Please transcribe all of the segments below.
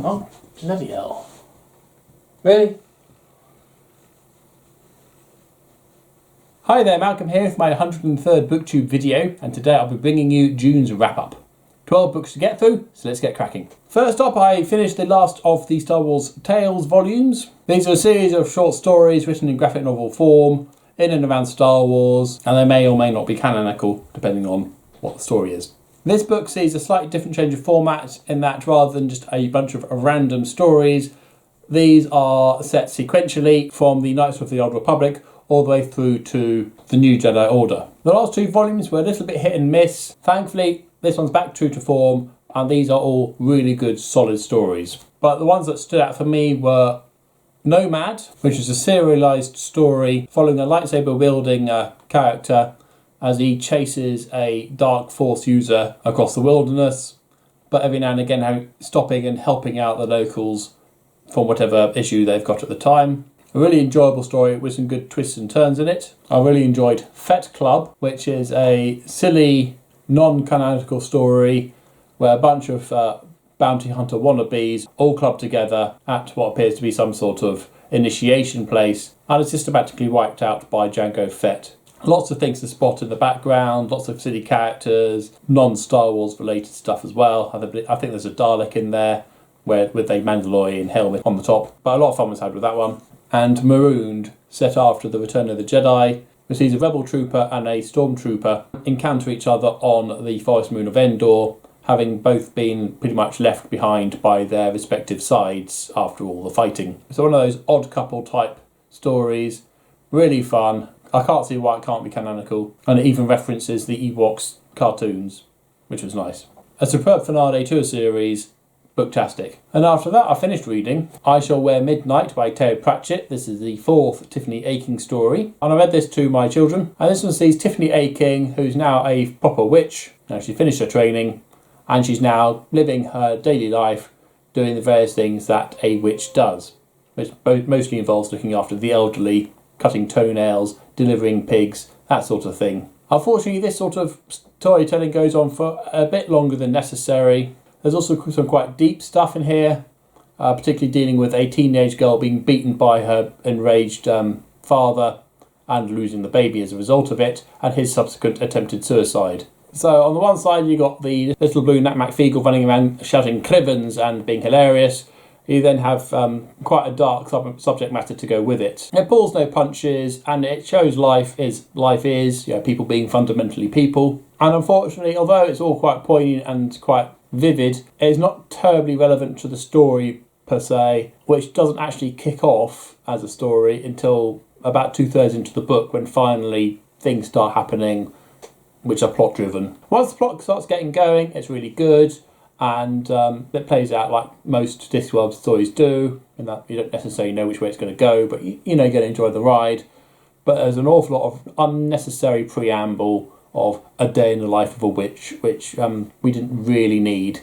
Oh, bloody hell. Really? Hi there, Malcolm here with my 103rd Booktube video, and today I'll be bringing you June's wrap-up. 12 books to get through, so let's get cracking. First up, I finished the last of the Star Wars Tales volumes. These are a series of short stories written in graphic novel form, in and around Star Wars, and they may or may not be canonical, depending on what the story is. This book sees a slightly different change of format in that rather than just a bunch of random stories, these are set sequentially from the Knights of the Old Republic all the way through to the New Jedi Order. The last two volumes were a little bit hit and miss. Thankfully, this one's back true to form, and these are all really good, solid stories. But the ones that stood out for me were Nomad, which is a serialised story following a lightsaber-wielding character as he chases a dark force user across the wilderness, but every now and again stopping and helping out the locals from whatever issue they've got at the time. A really enjoyable story with some good twists and turns in it. I really enjoyed Fett Club, which is a silly, non-canonical story where a bunch of bounty hunter wannabes all club together at what appears to be some sort of initiation place and are systematically wiped out by Jango Fett. Lots of things to spot in the background, lots of silly characters, non-Star Wars related stuff as well. I think there's a Dalek in there with a Mandalorian helmet on the top, but a lot of fun was had with that one. And Marooned, set after the Return of the Jedi, which sees a rebel trooper and a stormtrooper encounter each other on the forest moon of Endor, having both been pretty much left behind by their respective sides after all the fighting. So one of those odd couple type stories, really fun. I can't see why it can't be canonical, and it even references the Ewoks cartoons, which was nice. A superb finale to a series, booktastic. And after that, I finished reading I Shall Wear Midnight by Teo Pratchett. This is the fourth Tiffany Aching story, and I read this to my children. And this one sees Tiffany Aching, who's now a proper witch. Now she finished her training, and she's now living her daily life, doing the various things that a witch does, which mostly involves looking after the elderly, cutting toenails, delivering pigs, that sort of thing. Unfortunately, this sort of storytelling goes on for a bit longer than necessary. There's also some quite deep stuff in here, particularly dealing with a teenage girl being beaten by her enraged father and losing the baby as a result of it, and his subsequent attempted suicide. So on the one side you got the little blue Nat McFeagle running around shouting Clivens and being hilarious. You then have quite a dark subject matter to go with it. It pulls no punches, and it shows life is, people being fundamentally people. And unfortunately, although it's all quite poignant and quite vivid, it's not terribly relevant to the story per se, which doesn't actually kick off as a story until about 2/3 into the book, when finally things start happening which are plot driven. Once the plot starts getting going, it's really good, and it plays out like most Discworld stories do, in that you don't necessarily know which way it's going to go, but you're going to enjoy the ride. But there's an awful lot of unnecessary preamble of a day in the life of a witch, which we didn't really need.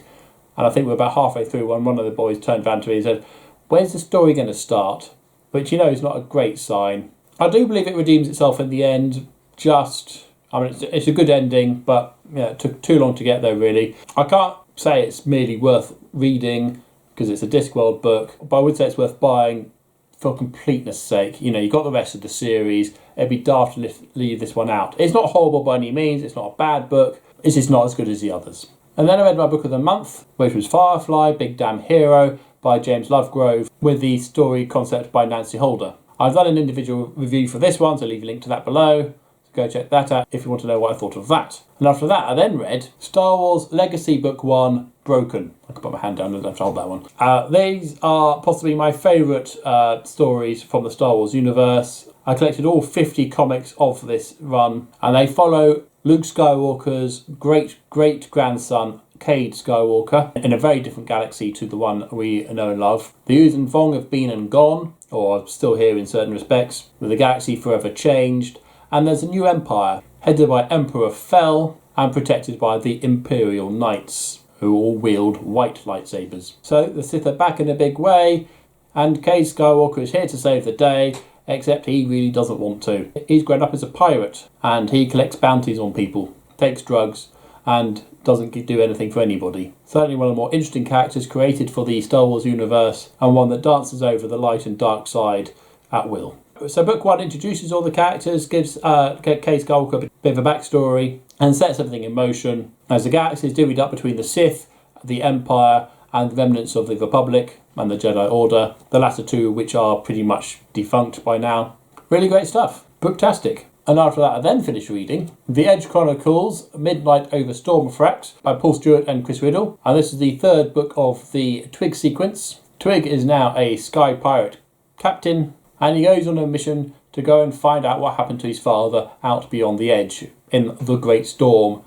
And I think we're about halfway through when one of the boys turned around to me and said, "Where's the story going to start?" Which, is not a great sign. I do believe it redeems itself in the end, it's a good ending, but it took too long to get there, really. I can't say it's merely worth reading, because it's a Discworld book, but I would say it's worth buying for completeness sake. You've got the rest of the series. It'd be daft to leave this one out. It's not horrible by any means. It's not a bad book. It's just not as good as the others. And then I read my book of the month, which was Firefly, Big Damn Hero by James Lovegrove, with the story concept by Nancy Holder. I've done an individual review for this one, so I'll leave a link to that below. So go check that out if you want to know what I thought of that. And after that, I then read Star Wars Legacy Book 1, Broken. I can put my hand down, I don't have to hold that one. These are possibly my favourite stories from the Star Wars universe. I collected all 50 comics of this run, and they follow Luke Skywalker's great-great-grandson, Cade Skywalker, in a very different galaxy to the one we know and love. The Ooze and Vong have been and gone, or are still here in certain respects, with the galaxy forever changed, and there's a new empire, headed by Emperor Fel, and protected by the Imperial Knights, who all wield white lightsabers. So the Sith are back in a big way, and Cade Skywalker is here to save the day, except he really doesn't want to. He's grown up as a pirate, and he collects bounties on people, takes drugs, and doesn't do anything for anybody. Certainly one of the more interesting characters created for the Star Wars universe, and one that dances over the light and dark side at will. So book 1 introduces all the characters, gives Kay Skywalker a bit of a backstory, and sets everything in motion as the galaxy is divvied up between the Sith, the Empire, and the remnants of the Republic and the Jedi Order, the latter two which are pretty much defunct by now. Really great stuff. Booktastic. And after that I then finished reading The Edge Chronicles, Midnight Over Stormfract by Paul Stewart and Chris Riddle. And this is the third book of the Twig sequence. Twig is now a Sky Pirate captain, and he goes on a mission to go and find out what happened to his father out beyond the Edge in the Great Storm.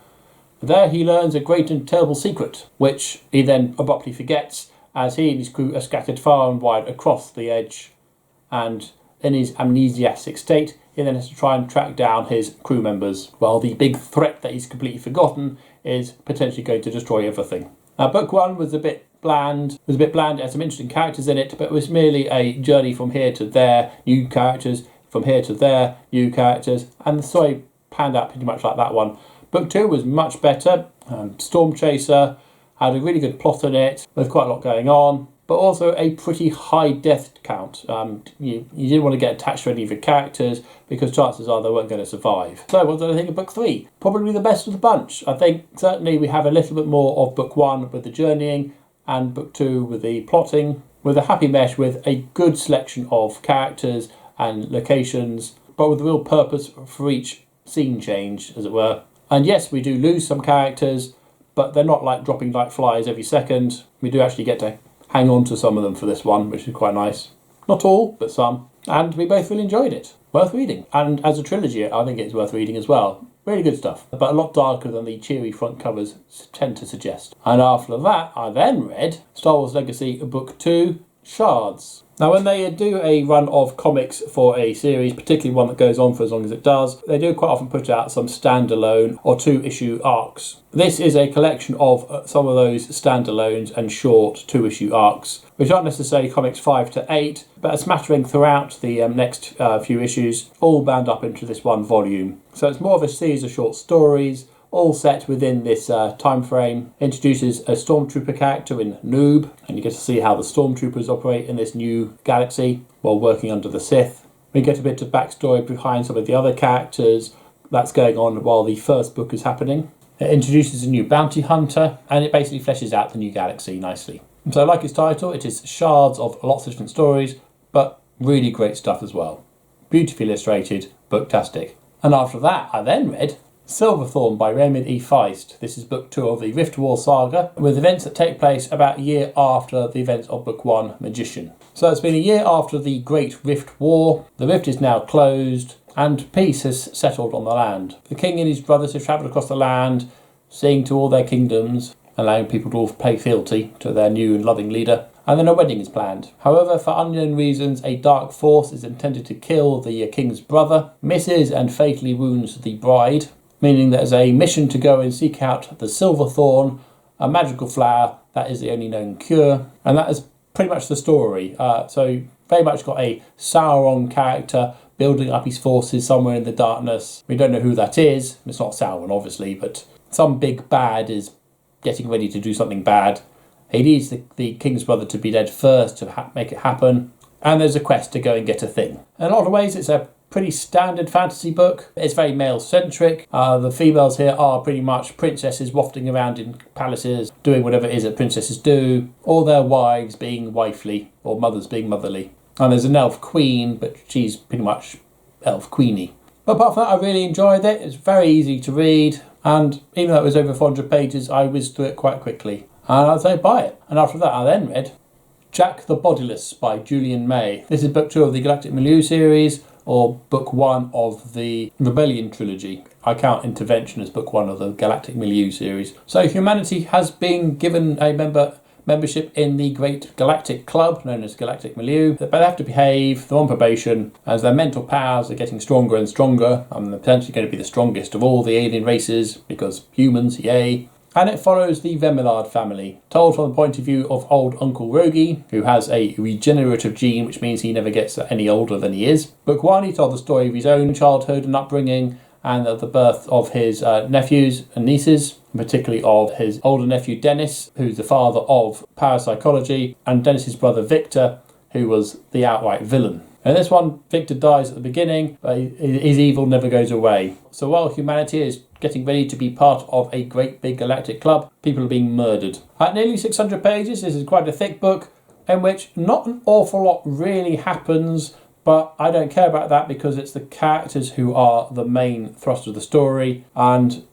There he learns a great and terrible secret, which he then abruptly forgets as he and his crew are scattered far and wide across the Edge, and in his amnesiac state he then has to try and track down his crew members, while the big threat that he's completely forgotten is potentially going to destroy everything. Now book 1 was a bit bland. It had some interesting characters in it, but it was merely a journey from here to there, new characters, from here to there, new characters, and the story panned out pretty much like that one. Book 2 was much better. Storm Chaser had a really good plot in it, with quite a lot going on, but also a pretty high death count. You didn't want to get attached to any of your characters because chances are they weren't going to survive. So what did I think of book 3? Probably the best of the bunch. I think certainly we have a little bit more of book 1 with the journeying, and book 2 with the plotting, with a happy mesh with a good selection of characters and locations, but with a real purpose for each scene change, as it were. And yes, we do lose some characters, but they're not like dropping like flies every second. We do actually get to hang on to some of them for this one, which is quite nice. Not all, but some. And we both really enjoyed it. Worth reading. And as a trilogy, I think it's worth reading as well. Really good stuff, but a lot darker than the cheery front covers tend to suggest. And after that, I then read Star Wars Legacy Book 2, Shards. Now when they do a run of comics for a series, particularly one that goes on for as long as it does, they do quite often put out some standalone or 2-issue arcs. This is a collection of some of those standalones and short 2-issue arcs, which aren't necessarily comics 5 to 8, but a smattering throughout the next few issues, all bound up into this one volume. So it's more of a series of short stories, all set within this time frame. Introduces a stormtrooper character in Noob, and you get to see how the stormtroopers operate in this new galaxy while working under the Sith. We get a bit of backstory behind some of the other characters that's going on while the first book is happening. It introduces a new bounty hunter, and it basically fleshes out the new galaxy nicely. So like its title, it is shards of lots of different stories, but really great stuff as well. Beautifully illustrated, booktastic. And after that, I then read Silverthorn by Raymond E. Feist. This is book 2 of the Rift War saga, with events that take place about a year after the events of book 1, Magician. So it's been a year after the Great Rift War. The rift is now closed, and peace has settled on the land. The king and his brothers have travelled across the land, seeing to all their kingdoms, allowing people to all pay fealty to their new and loving leader. And then a wedding is planned. However, for unknown reasons, a dark force is intended to kill the king's brother, misses and fatally wounds the bride, meaning there's a mission to go and seek out the Silverthorn, a magical flower that is the only known cure. And that is pretty much the story. So very much got a Sauron character building up his forces somewhere in the darkness. We don't know who that is. It's not Sauron, obviously, but some big bad is getting ready to do something bad. He needs the king's brother to be dead first to make it happen. And there's a quest to go and get a thing. In a lot of ways, it's a pretty standard fantasy book. It's very male-centric. The females here are pretty much princesses wafting around in palaces, doing whatever it is that princesses do, or their wives being wifely, or mothers being motherly. And there's an elf queen, but she's pretty much elf queenie. But apart from that, I really enjoyed it. It's very easy to read, and even though it was over 400 pages, I whizzed through it quite quickly. And I'd say buy it. And after that, I then read Jack the Bodiless by Julian May. This is book 2 of the Galactic Milieu series, or book 1 of the Rebellion trilogy. I count Intervention as book 1 of the Galactic Milieu series. So humanity has been given a membership in the Great Galactic Club, known as Galactic Milieu. But they have to behave, they're on probation, as their mental powers are getting stronger and stronger, and they're potentially going to be the strongest of all the alien races, because humans, yay. And it follows the Vemillard family, told from the point of view of old Uncle Rogie, who has a regenerative gene, which means he never gets any older than he is. Book 1, he told the story of his own childhood and upbringing, and the birth of his nephews and nieces, particularly of his older nephew Dennis, who's the father of parapsychology, and Dennis's brother Victor, who was the outright villain. In this one, Victor dies at the beginning, but his evil never goes away. So while humanity is getting ready to be part of a great big galactic club, people are being murdered. At nearly 600 pages, this is quite a thick book, in which not an awful lot really happens, but I don't care about that because it's the characters who are the main thrust of the story. And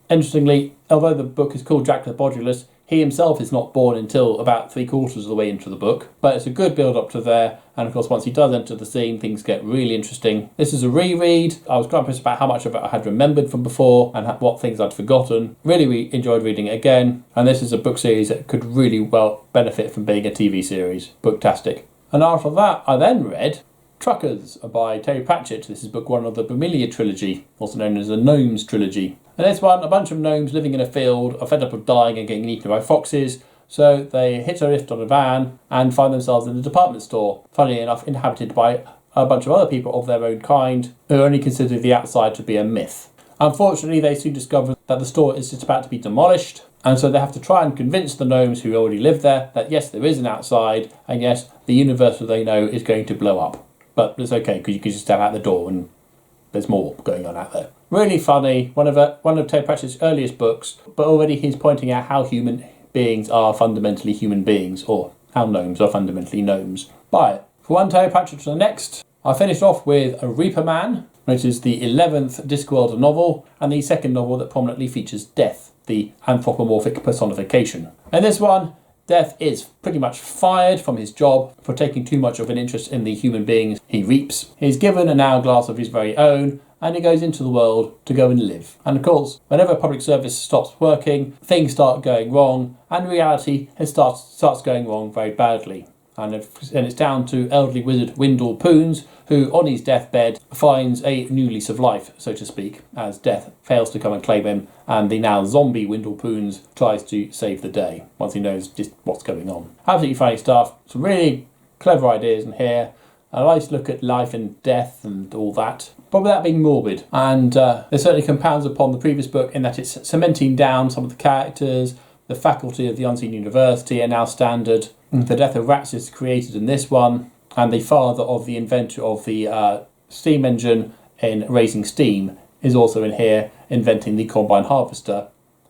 interestingly, although the book is called Jack the Bodulus, he himself is not born until about 3/4 of the way into the book. But it's a good build up to there. And of course, once he does enter the scene, things get really interesting. This is a reread. I was quite impressed about how much of it I had remembered from before and what things I'd forgotten. Really enjoyed reading it again. And this is a book series that could really well benefit from being a TV series. Booktastic. And after that, I then read Truckers by Terry Pratchett. This is book 1 of the Bromeliad trilogy, also known as the Gnomes trilogy. And this one, a bunch of gnomes living in a field are fed up of dying and getting eaten by foxes, so they hitch a lift on a van and find themselves in a department store, funnily enough inhabited by a bunch of other people of their own kind who only consider the outside to be a myth. Unfortunately, they soon discover that the store is just about to be demolished, and so they have to try and convince the gnomes who already live there that yes, there is an outside, and yes, the universe that they know is going to blow up. But it's okay, because you can just step out the door and there's more going on out there. Really funny, one of Terry Pratchett's earliest books, but already he's pointing out how human beings are fundamentally human beings, or how gnomes are fundamentally gnomes. Buy it. From one Terry Pratchett to the next, I finished off with A Reaper Man, which is the 11th Discworld novel, and the second novel that prominently features Death, the anthropomorphic personification. In this one, Death is pretty much fired from his job for taking too much of an interest in the human beings he reaps. He's given an hourglass of his very own, and he goes into the world to go and live. And of course, whenever public service stops working, things start going wrong, and reality starts going wrong very badly. And it's down to elderly wizard Windle Poons, who on his deathbed finds a new lease of life, so to speak, as Death fails to come and claim him, and the now zombie Windle Poons tries to save the day, once he knows just what's going on. Absolutely funny stuff, some really clever ideas in here. I like to look at life and death and all that, but without being morbid. And it certainly compounds upon the previous book in that it's cementing down some of the characters. The faculty of the Unseen University are now standard. The death of rats is created in this one, and the father of the inventor of the steam engine in raising steam is also in here, inventing the combine harvester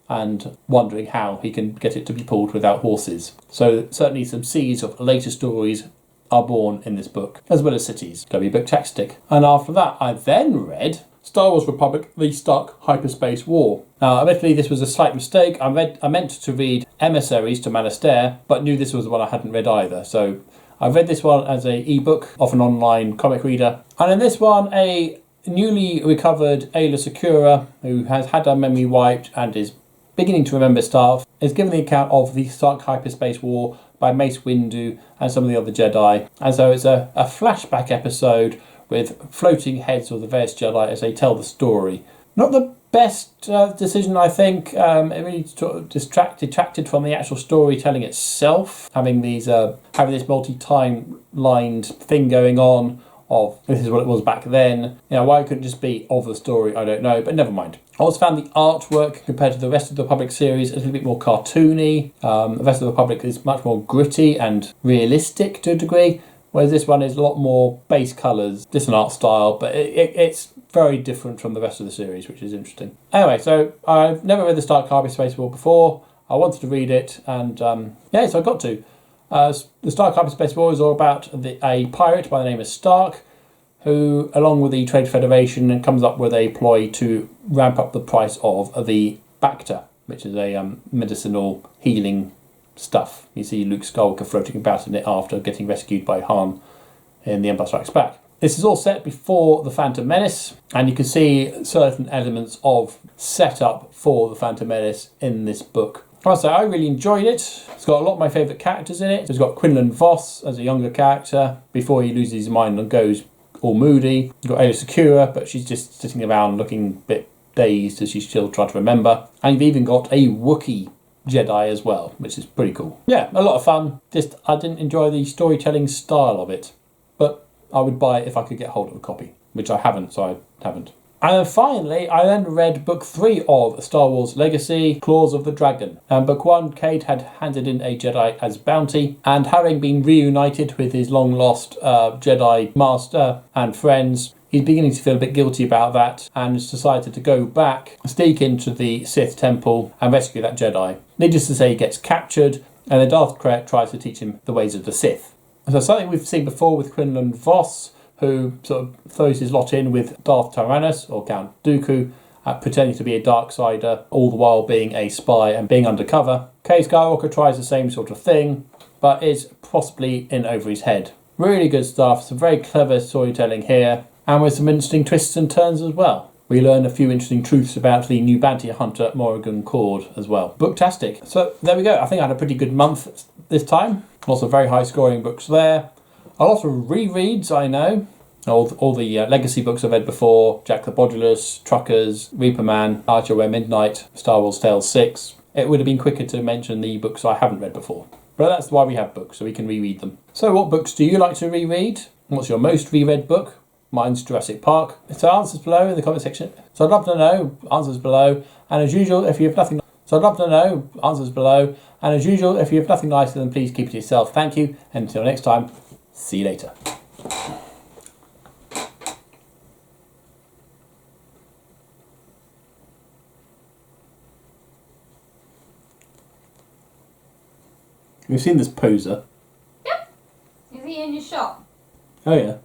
and wondering how he can get it to be pulled without horses. So certainly some seeds of later stories are born in this book, as well as cities. Going to be booktastic. And after that, I then read Star Wars Republic, The Stark Hyperspace War. Now, admittedly, this was a slight mistake. I meant to read Emissaries to Malastair, but knew this was the one I hadn't read either. So I read this one as an ebook off an online comic reader. And in this one, a newly recovered Ayla Secura, who has had her memory wiped and is beginning to remember stuff, is given the account of the Stark Hyperspace War by Mace Windu and some of the other Jedi. And so it's a flashback episode with floating heads of the various Jedi as they tell the story. Not the best decision, I think. It really sort of detracted from the actual storytelling itself, having this multi-time-lined thing going on of this is what it was back then. You know, why it couldn't just be of the story, I don't know, but never mind. I also found the artwork compared to the rest of the Republic series a little bit more cartoony. The rest of the Republic is much more gritty and realistic to a degree, whereas this one is a lot more base colours, different art style, but it's very different from the rest of the series, which is interesting. Anyway, so I've never read the Stark Hyperspace War before. I wanted to read it, and so I got to. The Stark Hyperspace War is all about a pirate by the name of Stark, who, along with the Trade Federation, comes up with a ploy to ramp up the price of the Bacta, which is a medicinal healing stuff. You see Luke Skywalker floating about in it after getting rescued by Han in The Empire Strikes Back. This is all set before The Phantom Menace, and you can see certain elements of setup for The Phantom Menace in this book. Also, I really enjoyed it. It's got a lot of my favourite characters in it. It's got Quinlan Vos as a younger character before he loses his mind and goes all moody. You've got Ayla Secura, but she's just sitting around looking a bit dazed as she's still trying to remember. And you've even got a Wookiee Jedi as well, which is pretty cool. Yeah, a lot of fun. Just I didn't enjoy the storytelling style of it, but I would buy it if I could get hold of a copy, which I haven't, so I haven't. And then finally, I then read book 3 of Star Wars Legacy, Claws of the Dragon. Book 1, Cade had handed in a Jedi as bounty, and having been reunited with his long-lost Jedi master and friends, he's beginning to feel a bit guilty about that and has decided to go back, sneak into the Sith temple and rescue that Jedi. Needless to say, he gets captured, and then Darth Krayt tries to teach him the ways of the Sith. So something we've seen before with Quinlan Vos, who sort of throws his lot in with Darth Tyrannus, or Count Dooku, pretending to be a Darksider, all the while being a spy and being undercover. Kay Skywalker tries the same sort of thing, but is possibly in over his head. Really good stuff, some very clever storytelling here, and with some interesting twists and turns as well. We learn a few interesting truths about the new bounty hunter, Morrigan Cord, as well. Booktastic. So there we go. I think I had a pretty good month this time. Lots of very high scoring books there. A lot of rereads, I know. All the legacy books I've read before, Jack the Bodulus, Truckers, Reaper Man, Archer Where Midnight, Star Wars Tales 6. It would have been quicker to mention the books I haven't read before. But that's why we have books, so we can reread them. So what books do you like to reread? What's your most reread book? Mine's Jurassic Park. So answers below in the comment section. So I'd love to know, answers below. And as usual, if you have nothing... So I'd love to know, answers below. And as usual, if you have nothing nicer, then please keep it to yourself. Thank you, and until next time, see you later. We've seen this poser. Yep. Is he in your shop? Oh yeah.